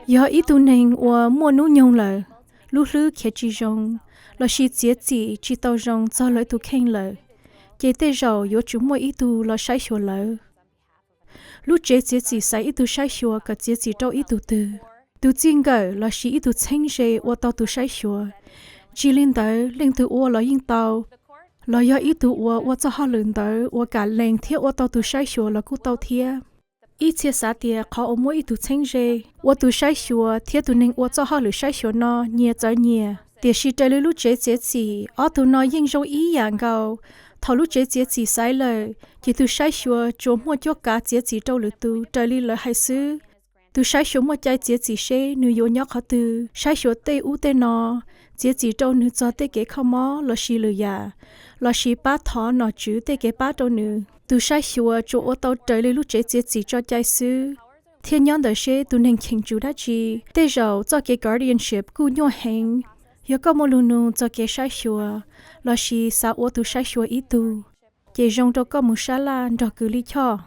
giờ ít tu nên và mua nụ nhung lời lúc lư khé chỉ rong là chỉ chỉ tao rong cho lời tu khen lời chỉ tê giàu yếu chúng mua ít tu là sai sửa lời lúc chỉ sai ít tu sai sửa cả chỉ trâu ít tu tiên gở là chỉ ít tu thanh rê và tao tu sai sửa chỉ lên tới lên từ ô là yên tao là do ít tu và cho họ lên tới và cả lên thiết và tao tu sai sửa là cú tao thiết ít chia sẻ tiền họ ở mỗi ít tu thanh rê và tu sai sửa thiết tu nên và cho họ lựa sai sửa nó nhẹ tới nhẹ để chỉ tới lúc chỉ ở tu nói yên rồi ý dạng gạo thầu lúc chỉ sai lời chỉ tu sai sửa chỗ mua cho cả chỉ trâu lựa tu tới lời hay xứ tu sai sửa mua trái chỉ xe nữ yêu nhóc họ tu sai sửa tê u tê nọ chỉ trâu nữ cho tê kế không mó là xì lừa ya là xì bá thọ nọ chữ tê kế bá trâu nữ tu sai sửa chỗ ô tô tới lúc chỉ cho trái xứ thiên nhân đời xe tu nên kinh chú đã chi tê giàu cho cái guardianship cu nhau hành giờ có một lần cho cái sai sửa là xì sao ô tu sai sửa ít tu cái rong đâu có một sa la đó cứ lý cho